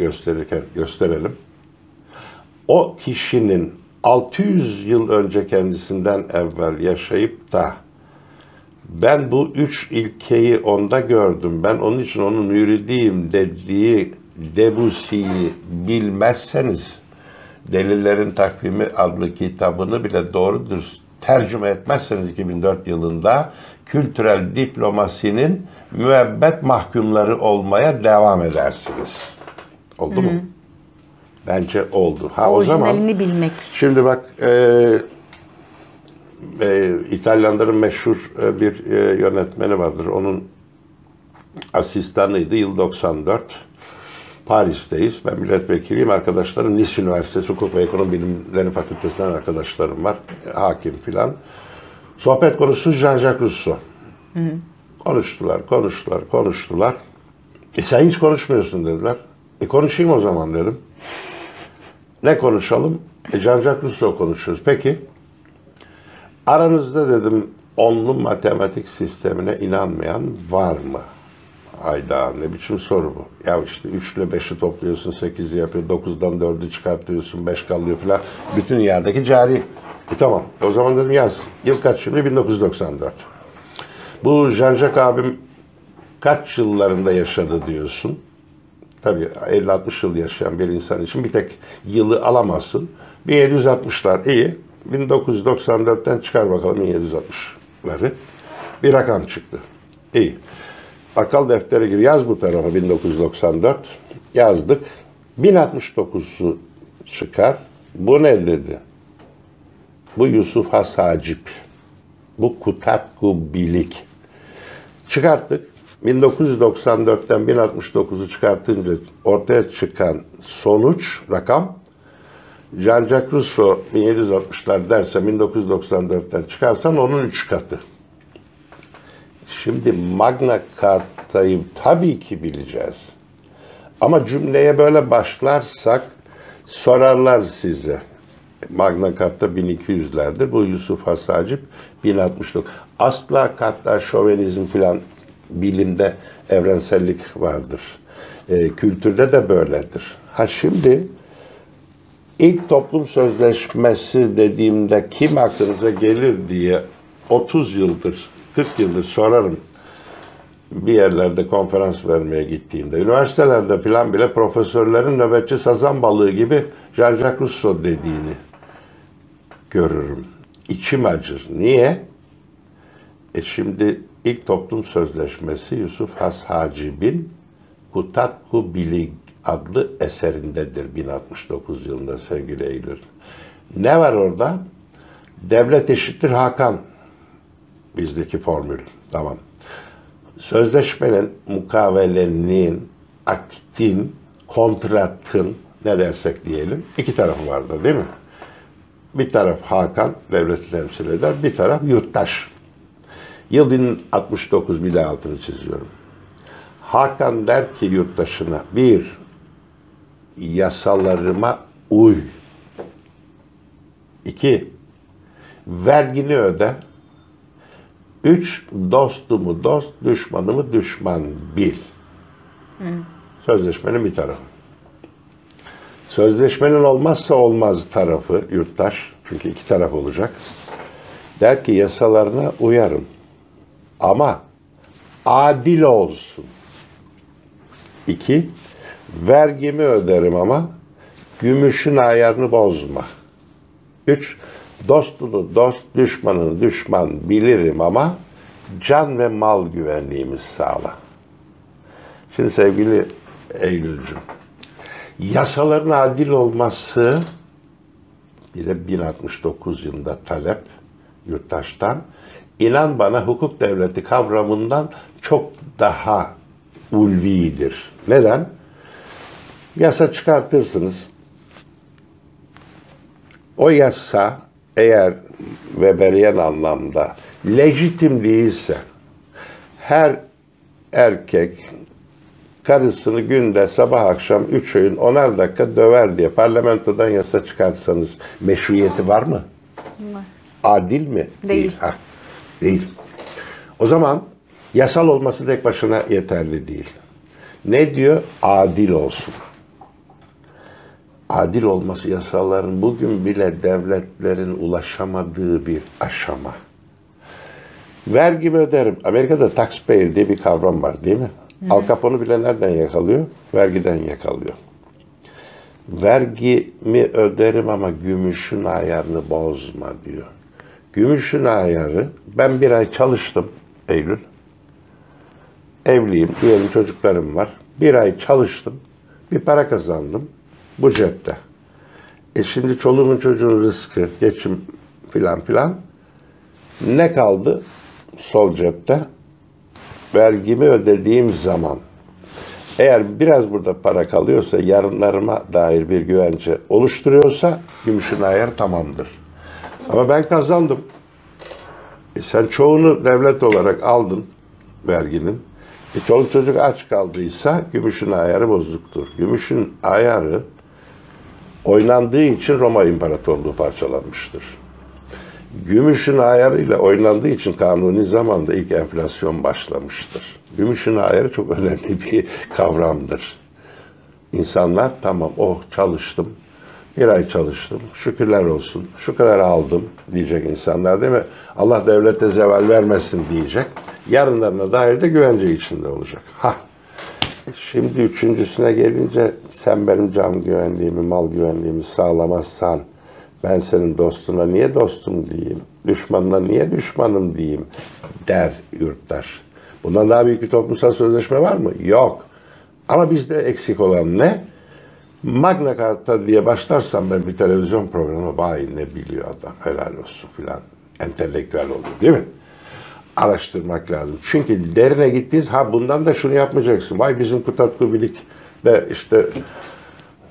gösterelim. O kişinin 600 yıl önce kendisinden evvel yaşayıp da ben bu 3 ilkeyi onda gördüm, ben onun için onun müridiyim dediği Debussy'yi bilmezseniz, Delillerin Takvimi adlı kitabını bile doğru dürüst tercüme etmezseniz 2004 yılında kültürel diplomasinin müebbet mahkumları olmaya devam edersiniz. Oldu mu? Bence oldu. O zaman bilmek. Şimdi bak İtalyanların meşhur bir yönetmeni vardır. Onun asistanıydı. Yıl 94. Paris'teyiz. Ben milletvekiliyim. Arkadaşlarım Nice Üniversitesi Hukuk ve Ekonomi Bilimleri Fakültesinden arkadaşlarım var. Hakim filan. Sohbet konusu Jean-Jacques Rousseau. Konuştular. Sen hiç konuşmuyorsun dediler. Konuşayım o zaman dedim. Ne konuşalım? Jean-Jacques Rousseau konuşuyoruz. Peki. Aranızda dedim onlu matematik sistemine inanmayan var mı? Hayda, ne biçim soru bu? Ya işte 3 ile 5'i topluyorsun, 8'i yapıyor, 9'dan 4'ü çıkartıyorsun, 5 kalıyor falan. Bütün dünyadaki cari. Tamam, o zaman dedim yaz. Yıl kaç şimdi? 1994. Bu Jean-Jacques abim kaç yıllarında yaşadı diyorsun? Tabii 50-60 yıl yaşayan bir insan için bir tek yılı alamazsın. 1760'lar iyi. 1994'ten çıkar bakalım 1760'ları. Bir rakam çıktı. İyi. Akal defteri gibi yaz bu tarafa 1994. Yazdık. 1069'u çıkar. Bu ne dedi? Bu Yusuf Has Hacip. Bu Kutatku Bilik. Çıkarttık. 1994'ten 1069'u çıkartınca ortaya çıkan sonuç, rakam, Jean-Jacques Rousseau 1760'lar derse 1994'ten çıkarsan onun 3 katı. Şimdi Magna Carta'yı tabii ki bileceğiz. Ama cümleye böyle başlarsak sorarlar size. Magna Carta 1200'lerdir. Bu Yusuf Has Hacip 1069. Asla hatta şovenizm filan bilimde evrensellik vardır. Kültürde de böyledir. Şimdi ilk toplum sözleşmesi dediğimde kim aklınıza gelir diye 30 yıldır, 40 yıldır sorarım. Bir yerlerde konferans vermeye gittiğimde, üniversitelerde falan bile profesörlerin nöbetçi sazan balığı gibi Jean-Jacques Rousseau dediğini görürüm. İçim acır. Niye? Şimdi ilk toplum sözleşmesi Yusuf Has Hacip'in Kutatku Bilig adlı eserindedir 1069 yılında sevgili Eylül. Ne var orada? Devlet eşittir Hakan. Bizdeki formül. Tamam. Sözleşmenin, mukavelenin, aktin, kontratın ne dersek diyelim iki tarafı vardı değil mi? Bir taraf Hakan, devleti temsil eder, bir taraf yurttaş. Yıl 1069 bir de altını çiziyorum. Hakan der ki yurttaşına, bir, yasalarıma uy. İki, vergini öde. Üç, dostumu dost, düşmanımı düşman bil. Sözleşmenin bir tarafı. Sözleşmenin olmazsa olmaz tarafı yurttaş, çünkü iki taraf olacak. Der ki yasalarına uyarım. Ama adil olsun. İki, vergimi öderim ama gümüşün ayarını bozma. Üç, dostunu dost, düşmanını düşman bilirim ama can ve mal güvenliğimi sağla. Şimdi sevgili Eylülcüm, yasaların adil olması bir de 1069 yılında talep yurttaştan, İnan bana hukuk devleti kavramından çok daha ulvidir. Neden? Yasa çıkartırsınız. O yasa eğer Weberian anlamda lejitim değilse, her erkek karısını günde sabah akşam 3 öğün 10'ar dakika döver diye parlamentodan yasa çıkartsanız meşruiyeti var mı? Var. Adil mi? Değil. Değil. O zaman yasal olması tek başına yeterli değil. Ne diyor? Adil olsun. Adil olması yasaların bugün bile devletlerin ulaşamadığı bir aşama. Vergimi öderim. Amerika'da taxpayer diye bir kavram var değil mi? Al Capone'u bile nereden yakalıyor? Vergiden yakalıyor. Vergimi öderim ama gümüşün ayarını bozma diyor. Gümüşün ayarı, ben bir ay çalıştım Eylül. Evliyim, diyelim çocuklarım var. Bir ay çalıştım, bir para kazandım bu cepte. Şimdi çoluğumun çocuğun rızkı, geçim filan filan. Ne kaldı sol cepte? Vergimi ödediğim zaman eğer biraz burada para kalıyorsa, yarınlarıma dair bir güvence oluşturuyorsa gümüşün ayarı tamamdır. Ama ben kazandım. Sen çoğunu devlet olarak aldın. verginin. Çoluk çocuk aç kaldıysa gümüşün ayarı bozuktur. Gümüşün ayarı oynandığı için Roma İmparatorluğu parçalanmıştır. Gümüşün ayarıyla oynandığı için kanuni zamanda ilk enflasyon başlamıştır. Gümüşün ayarı çok önemli bir kavramdır. İnsanlar tamam çalıştım, bir ay çalıştım, şükürler olsun, şu kadar aldım diyecek insanlar değil mi? Allah devlete zeval vermesin diyecek. Yarınlarına dair de güvence içinde olacak. Şimdi üçüncüsüne gelince sen benim can güvenliğimi, mal güvenliğimi sağlamazsan ben senin dostuna niye dostum diyeyim, düşmanına niye düşmanım diyeyim der yurttaş. Bundan daha büyük bir toplumsal sözleşme var mı? Yok. Ama bizde eksik olan ne? Magna Carta diye başlarsam ben bir televizyon programı, vay ne biliyor adam, helal olsun filan, entelektüel oluyor değil mi? Araştırmak lazım. Çünkü derine gittiğiniz, bundan da şunu yapmayacaksın. Vay bizim Kutlubilik de işte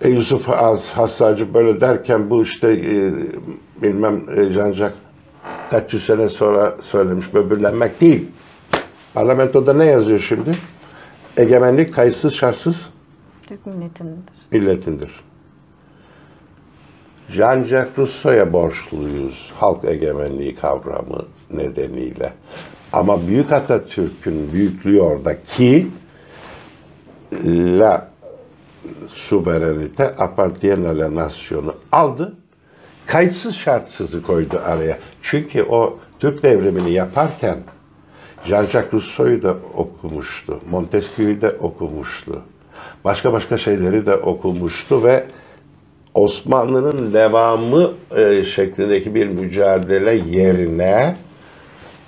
Yusuf Hassacı böyle derken bu işte bilmem Jean-Jacques kaç yüz sene sonra söylemiş, böbürlenmek değil. Parlamentoda ne yazıyor şimdi? Egemenlik kayıtsız şartsız Türk milletindir. Milletindir. Jean-Jacques Rousseau'ya borçluyuz halk egemenliği kavramı nedeniyle. Ama Büyük Atatürk'ün büyüklüğü orada ki la souveraineté appartient à la nation'u aldı. Kayıtsız şartsızı koydu araya. Çünkü o Türk devrimini yaparken Jean-Jacques Rousseau'yu da okumuştu. Montesquieu'yu de okumuştu. Başka şeyleri de okumuştu ve Osmanlı'nın devamı şeklindeki bir mücadele yerine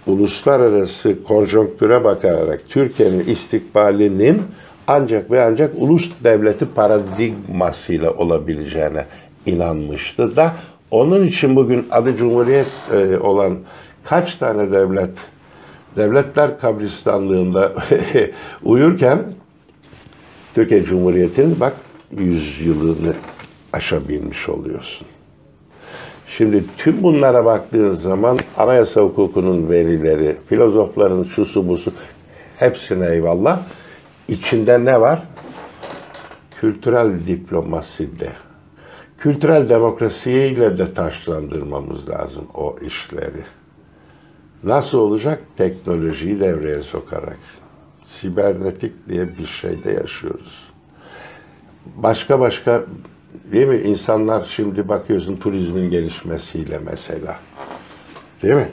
uluslararası konjonktüre bakarak Türkiye'nin istikbalinin ancak ve ancak ulus devleti paradigmasıyla olabileceğine inanmıştı da onun için bugün adı Cumhuriyet olan kaç tane devletler kabristanlığında uyurken Türkiye Cumhuriyeti'nin bak 100 yılını aşabilmiş oluyorsun. Şimdi tüm bunlara baktığın zaman anayasa hukukunun verileri, filozofların şusu busu hepsine eyvallah. İçinde ne var? Kültürel diplomaside. Kültürel demokrasiyle de taşlandırmamız lazım o işleri. Nasıl olacak? Teknolojiyi devreye sokarak. Sibernetik diye bir şeyde yaşıyoruz. Başka değil mi? İnsanlar şimdi bakıyorsun turizmin gelişmesiyle mesela. Değil mi?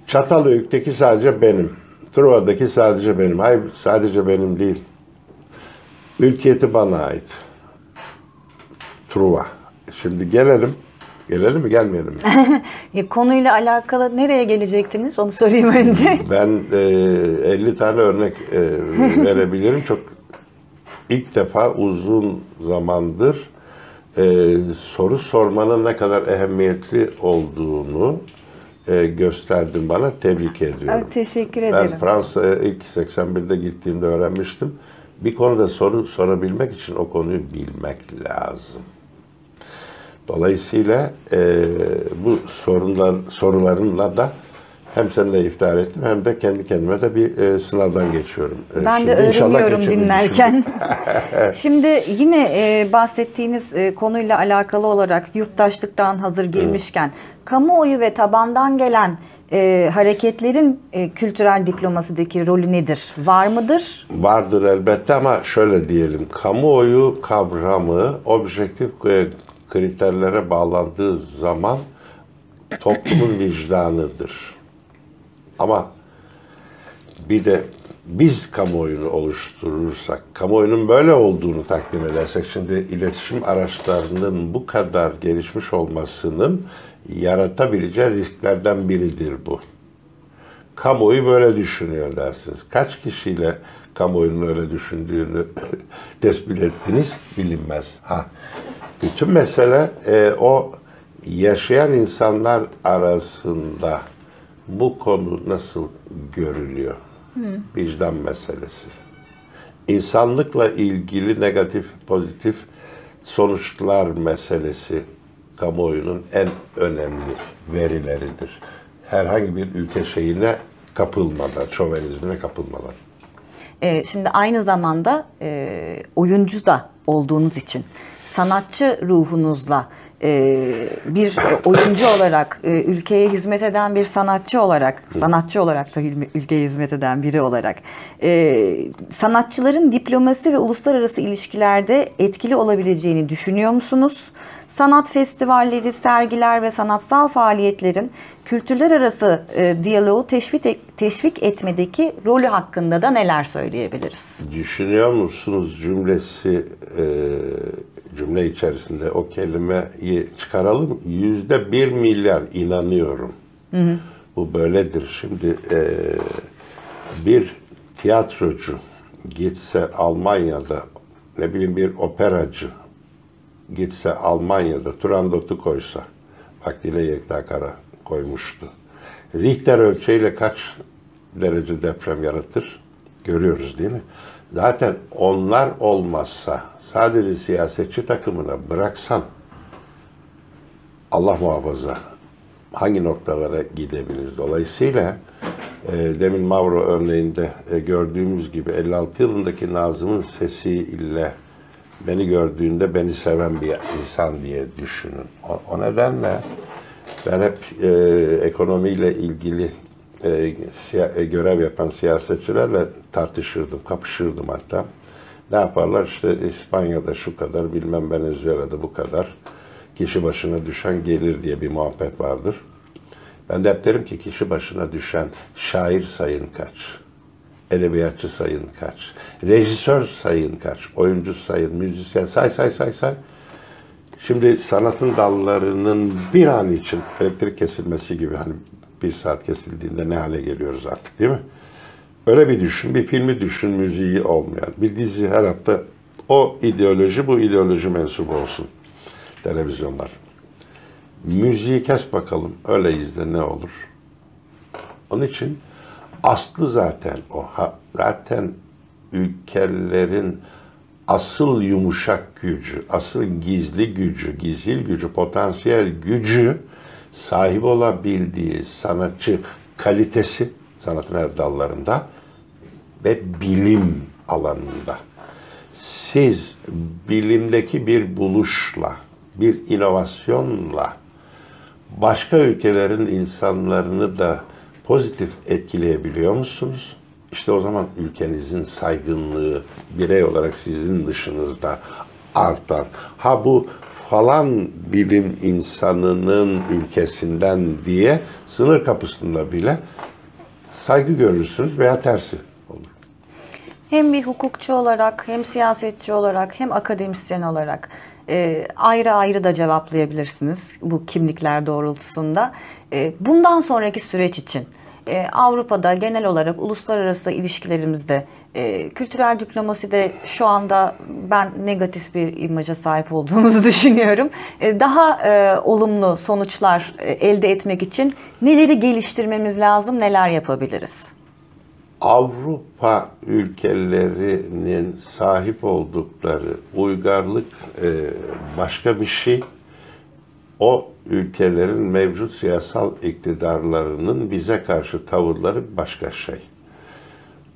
Çatalhöyük'teki sadece benim. Truva'daki sadece benim. Hayır, sadece benim değil. Mülkiyeti bana ait. Truva. Şimdi gelelim. Gelelim mi, gelmeyelim mi? Konuyla alakalı nereye gelecektiniz? Onu sorayım önce. Ben 50 tane örnek verebilirim. Çok ilk defa uzun zamandır soru sormanın ne kadar ehemmiyetli olduğunu gösterdin bana. Tebrik ediyorum. Evet, teşekkür ederim. Ben Fransa'ya ilk 81'de gittiğimde öğrenmiştim. Bir konuda soru sorabilmek için o konuyu bilmek lazım. Dolayısıyla bu sorularınla da hem seninle iftihar ettim hem de kendi kendime de bir sınavdan geçiyorum. Ben şimdi de öğreniyorum dinlerken. Şimdi yine bahsettiğiniz konuyla alakalı olarak yurttaşlıktan hazır girmişken kamuoyu ve tabandan gelen hareketlerin kültürel diplomasideki rolü nedir? Var mıdır? Vardır elbette ama şöyle diyelim. Kamuoyu kavramı objektif kriterlere bağlandığı zaman toplumun vicdanıdır. Ama bir de biz kamuoyunu oluşturursak, kamuoyunun böyle olduğunu takdim edersek, şimdi iletişim araçlarının bu kadar gelişmiş olmasının yaratabileceği risklerden biridir bu. Kamuoyu böyle düşünüyor dersiniz. Kaç kişiyle kamuoyunun öyle düşündüğünü tespit ettiniz bilinmez. Bütün mesele o yaşayan insanlar arasında bu konu nasıl görülüyor? Vicdan meselesi. İnsanlıkla ilgili negatif, pozitif sonuçlar meselesi kamuoyunun en önemli verileridir. Herhangi bir ülke şeyine kapılmadan, şovenizmine kapılmadan. Şimdi aynı zamanda oyuncu da olduğunuz için sanatçı ruhunuzla bir oyuncu olarak, ülkeye hizmet eden bir sanatçı olarak da ülkeye hizmet eden biri olarak sanatçıların diplomasi ve uluslararası ilişkilerde etkili olabileceğini düşünüyor musunuz? Sanat festivalleri, sergiler ve sanatsal faaliyetlerin kültürler arası diyaloğu teşvik etmedeki rolü hakkında da neler söyleyebiliriz? Düşünüyor musunuz cümlesi, cümle içerisinde o kelimeyi çıkaralım. %1 milyar inanıyorum. Hı. Bu böyledir. Şimdi bir tiyatrocu gitse Almanya'da, ne bileyim bir operacı gitse Almanya'da Turandot'u koysa, vaktiyle Yekta Kara koymuştu. Richter ölçeğiyle kaç derece deprem yaratır? Görüyoruz değil mi? Zaten onlar olmazsa sadece siyasetçi takımına bıraksan Allah muhafaza hangi noktalara gidebiliriz? Dolayısıyla demin Mauro örneğinde gördüğümüz gibi 56 yılındaki Nazım'ın sesiyle beni gördüğünde beni seven bir insan diye düşünün. O nedenle ben hep ekonomiyle ilgili görev yapan siyasetçilerle tartışırdım, kapışırdım hatta. Ne yaparlar? İşte İspanya'da şu kadar, bilmem Venezuela'da bu kadar kişi başına düşen gelir diye bir muhabbet vardır. Ben de hep derim ki kişi başına düşen şair sayın kaç, edebiyatçı sayın kaç, rejisör sayın kaç, oyuncu sayın, müzisyen say. Şimdi sanatın dallarının bir an için elektrik kesilmesi gibi, hani bir saat kesildiğinde ne hale geliyoruz artık değil mi? Öyle bir düşün, bir filmi düşün, müziği olmayan. Bir dizi her hafta o ideoloji, bu ideoloji mensubu olsun televizyonlar. Müziği kes bakalım, öyle izle ne olur? Onun için aslı zaten o. Zaten ülkelerin asıl yumuşak gücü, asıl gizli gücü, gizil gücü, potansiyel gücü sahip olabildiği sanatçı kalitesi, sanatın her dallarında ve bilim alanında. Siz bilimdeki bir buluşla, bir inovasyonla başka ülkelerin insanlarını da pozitif etkileyebiliyor musunuz? İşte o zaman ülkenizin saygınlığı birey olarak sizin dışınızda artar. Ha bu falan bilim insanının ülkesinden diye sınır kapısında bile saygı görürsünüz veya tersi olur. Hem bir hukukçu olarak, hem siyasetçi olarak, hem akademisyen olarak ayrı ayrı da cevaplayabilirsiniz bu kimlikler doğrultusunda. Bundan sonraki süreç için Avrupa'da genel olarak uluslararası ilişkilerimizde, kültürel diplomaside şu anda ben negatif bir imaja sahip olduğumuzu düşünüyorum. Daha olumlu sonuçlar elde etmek için neleri geliştirmemiz lazım, neler yapabiliriz? Avrupa ülkelerinin sahip oldukları uygarlık başka bir şey. O ülkelerin mevcut siyasal iktidarlarının bize karşı tavırları başka şey.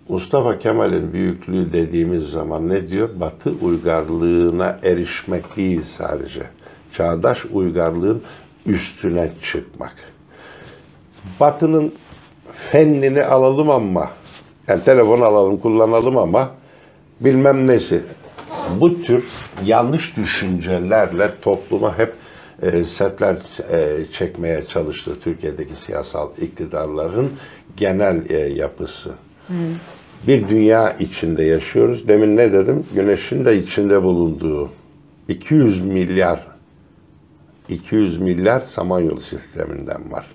Mustafa Kemal'in büyüklüğü dediğimiz zaman ne diyor? Batı uygarlığına erişmek değil sadece. Çağdaş uygarlığın üstüne çıkmak. Batı'nın fennini alalım ama, yani telefon alalım, kullanalım ama bilmem nesi. Bu tür yanlış düşüncelerle topluma hep setler çekmeye çalıştı Türkiye'deki siyasal iktidarların genel yapısı. Bir dünya içinde yaşıyoruz. Demin ne dedim? Güneşin de içinde bulunduğu 200 milyar Samanyolu sisteminden var.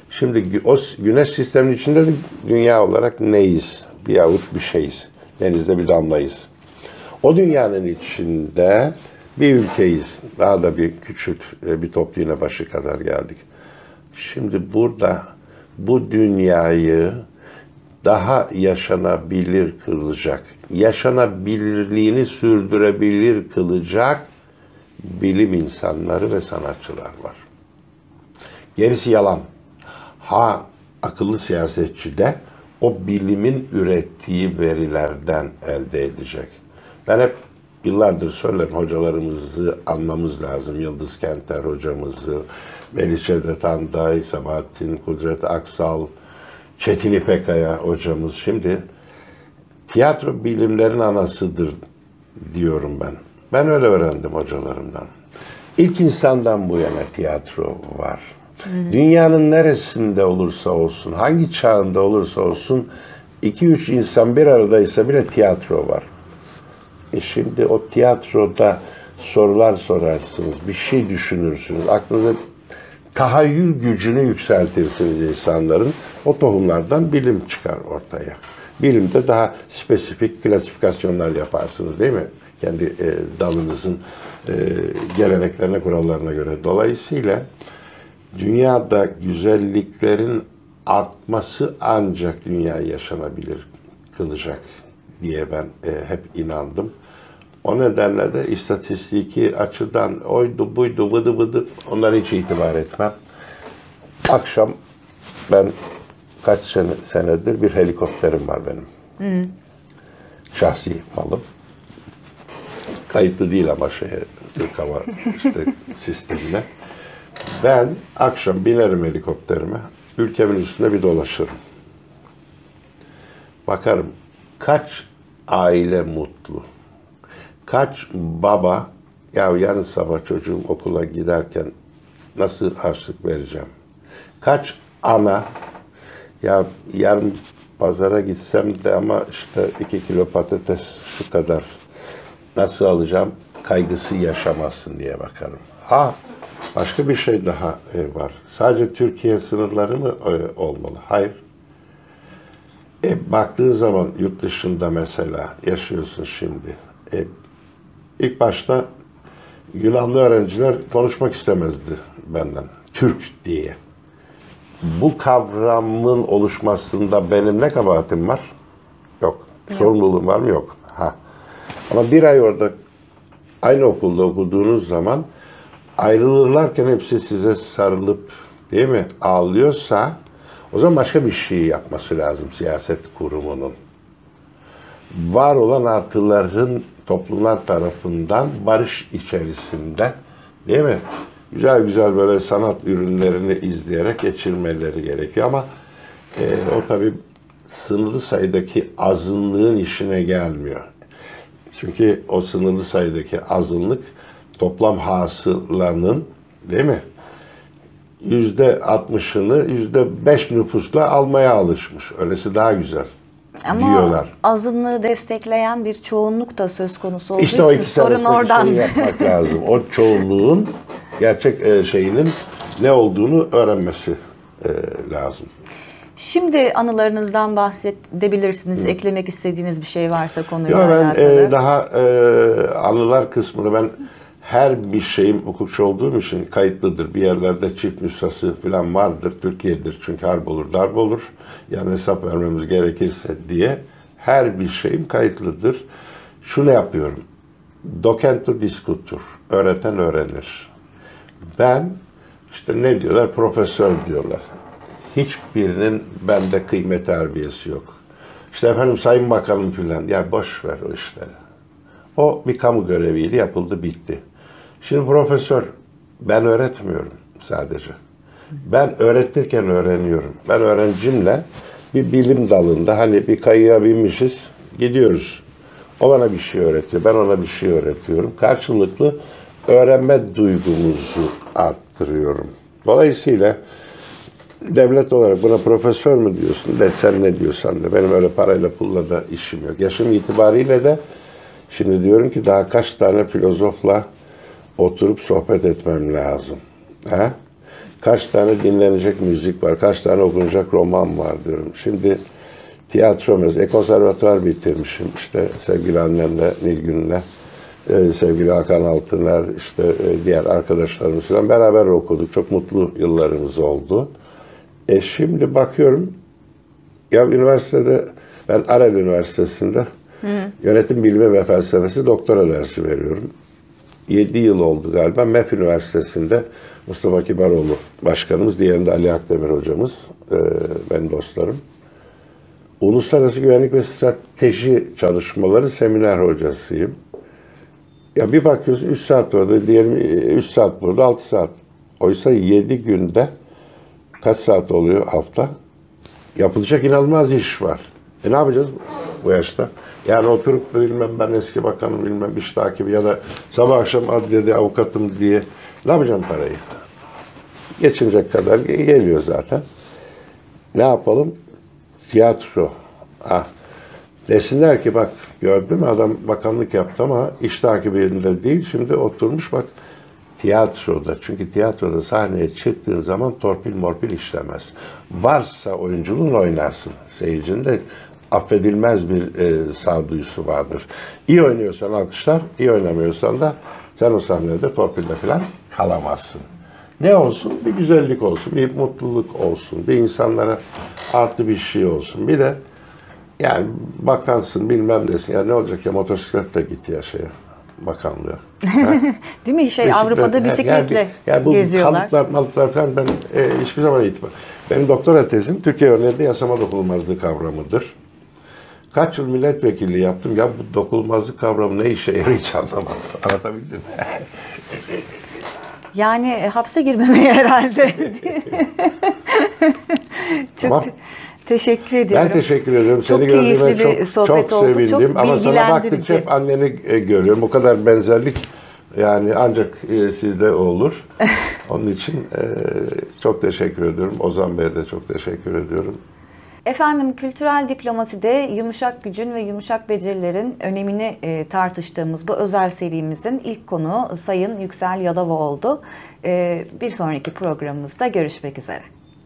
Şimdi o güneş sisteminin içinde de dünya olarak neyiz? Bir avuç bir şeyiz. Denizde bir damlayız. O dünyanın içinde bir ülkeyiz. Daha da bir küçük bir top iğne başı kadar geldik. Şimdi burada bu dünyayı daha yaşanabilir kılacak, yaşanabilirliğini sürdürebilir kılacak bilim insanları ve sanatçılar var. Gerisi yalan. Ha akıllı siyasetçi de o bilimin ürettiği verilerden elde edecek. Ben hep yıllardır söylerim, hocalarımızı anmamız lazım. Yıldız Kenter hocamızı, Melih Cevdet Anday, Sabahattin Kudret Aksal, Çetin İpekaya hocamız. Şimdi tiyatro bilimlerin anasıdır diyorum ben. Ben öyle öğrendim hocalarımdan. İlk insandan bu yana tiyatro var. Dünyanın neresinde olursa olsun, hangi çağında olursa olsun 2-3 insan bir aradaysa bile tiyatro var. Şimdi o tiyatroda sorular sorarsınız, bir şey düşünürsünüz, aklınıza tahayyül gücünü yükseltirsiniz insanların. O tohumlardan bilim çıkar ortaya. Bilimde daha spesifik klasifikasyonlar yaparsınız değil mi? Kendi dalınızın geleneklerine, kurallarına göre. Dolayısıyla dünyada güzelliklerin artması ancak dünyayı yaşanabilir kılacak diye ben hep inandım. O nedenle de istatistiki açıdan oydu buydu vıdı vıdı onlara hiç itibar etmem. Akşam ben kaç senedir bir helikopterim var benim. Şahsi malım. Kayıtlı değil ama Türk Hava sistemine. Ben akşam binerim helikopterime, ülkemin üstünde bir dolaşırım. Bakarım kaç aile mutlu, kaç baba, ya yarın sabah çocuğum okula giderken nasıl harçlık vereceğim? Kaç ana, ya yarın pazara gitsem de ama işte 2 kilo patates şu kadar nasıl alacağım kaygısı yaşamazsın diye bakarım. Ha, başka bir şey daha var. Sadece Türkiye sınırları mı olmalı? Hayır. Baktığın zaman yurt dışında mesela yaşıyorsun şimdi. İlk başta Yunanlı öğrenciler konuşmak istemezdi benden. Türk diye. Bu kavramın oluşmasında benim ne kabahatim var? Yok. Sorumluluğum var mı? Yok. Ha. Ama bir ay orada aynı okulda okuduğunuz zaman ayrılırlarken hepsi size sarılıp değil mi ağlıyorsa o zaman başka bir şey yapması lazım siyaset kurumunun. Var olan artıların toplumlar tarafından barış içerisinde değil mi? Güzel güzel böyle sanat ürünlerini izleyerek geçirmeleri gerekiyor ama o tabii sınırlı sayıdaki azınlığın işine gelmiyor. Çünkü o sınırlı sayıdaki azınlık toplam hasılanın değil mi? %60'ını %5 nüfusla almaya alışmış. Öylesi daha güzel diyorlar. Ama azınlığı destekleyen bir çoğunluk da söz konusu olduğu işte için sorun oradan. Şeyi yapmak lazım. O çoğunluğun gerçek şeyinin ne olduğunu öğrenmesi lazım. Şimdi anılarınızdan bahsedebilirsiniz. Eklemek istediğiniz bir şey varsa konuyla alakalı. Ben daha anılar kısmını ben her bir şeyim hukukçu olduğum için kayıtlıdır. Bir yerlerde çift nüshası falan vardır. Türkiye'dir çünkü harp olur, darp olur. Yani hesap vermemiz gerekirse diye her bir şeyim kayıtlıdır. Şunu yapıyorum. Docento discutur. Öğreten öğrenir. Ben işte ne diyorlar? Profesör diyorlar. Hiçbirinin bende kıymet harbiyesi yok. İşte efendim Sayın Bakanım filan. Ya boş ver o işleri. O bir kamu göreviydi, yapıldı, bitti. Şimdi profesör, ben öğretmiyorum sadece. Ben öğretirken öğreniyorum. Ben öğrencimle bir bilim dalında hani bir kayığa binmişiz, gidiyoruz. O bana bir şey öğretiyor, ben ona bir şey öğretiyorum. Karşılıklı öğrenme duygumuzu arttırıyorum. Dolayısıyla devlet olarak buna profesör mü diyorsun de sen ne diyorsan de benim öyle parayla pulla da işim yok. Yaşım itibariyle de şimdi diyorum ki daha kaç tane filozofla oturup sohbet etmem lazım. He? Kaç tane dinlenecek müzik var, kaç tane okunacak roman var diyorum. Şimdi tiyatro mesela, konservatuvar bitirmişim işte sevgili annemle, Nilgün'le, sevgili Hakan Altıner, işte diğer arkadaşlarımız falan beraber okuduk. Çok mutlu yıllarımız oldu. Şimdi bakıyorum, ya üniversitede, ben Arel Üniversitesi'nde yönetim bilimi ve felsefesi doktora dersi veriyorum. 7 yıl oldu galiba. MEF Üniversitesi'nde Mustafa Kibaroğlu başkanımız, diğerinde Ali Akdemir hocamız, benim dostlarım. Uluslararası Güvenlik ve Strateji Çalışmaları seminer hocasıyım. Ya bir bakıyorsun 3 saat orada, diyelim 3 saat burada, 6 saat. Oysa 7 günde kaç saat oluyor hafta? Yapılacak inanılmaz iş var. Ne yapacağız bu yaşta? Yani oturup da bilmem ben eski bakanım bilmem iş takibi ya da sabah akşam adliyede avukatım diye ne yapacağım parayı? Geçinecek kadar geliyor zaten. Ne yapalım? Tiyatro. Desinler ki bak gördün mü adam bakanlık yaptı ama iş takibinde değil. Şimdi oturmuş bak tiyatroda. Çünkü tiyatroda sahneye çıktığın zaman torpil morpil işlemez. Varsa oyunculuğun oynarsın. Seyircinin de affedilmez bir sağduyusu vardır. İyi oynuyorsan alkışlar, iyi oynamıyorsan da sen o sahnede torpille falan kalamazsın. Ne olsun? Bir güzellik olsun, bir mutluluk olsun, bir insanlara artı bir şey olsun. Bir de yani bakansın bilmem desin. Ya ne olacak ya motosikletle git ya şeye bakanlığa. Değil mi? Avrupa'da bisikletle yani bu geziyorlar. kalıplar falan ben hiçbir zaman eğitim. Benim doktora tezim Türkiye örneğinde yasama dokunulmazlığı kavramıdır. Kaç yıl milletvekilliği yaptım. Ya bu dokunulmazlık kavramı ne işe yarıyor hiç anlamadım. Anlatabildim mi? Yani hapse girmemeye herhalde. Çok tamam. Teşekkür ediyorum. Ben teşekkür ediyorum. Çok seni gördüğüme çok sevindim. Çok ama sana baktıkça hep anneni görüyorum. Bu kadar benzerlik yani ancak sizde olur. Onun için çok teşekkür ediyorum. Ozan Bey'e de çok teşekkür ediyorum. Efendim kültürel diplomaside yumuşak gücün ve yumuşak becerilerin önemini tartıştığımız bu özel serimizin ilk konuğu Sayın Yüksel Yalova oldu. Bir sonraki programımızda görüşmek üzere.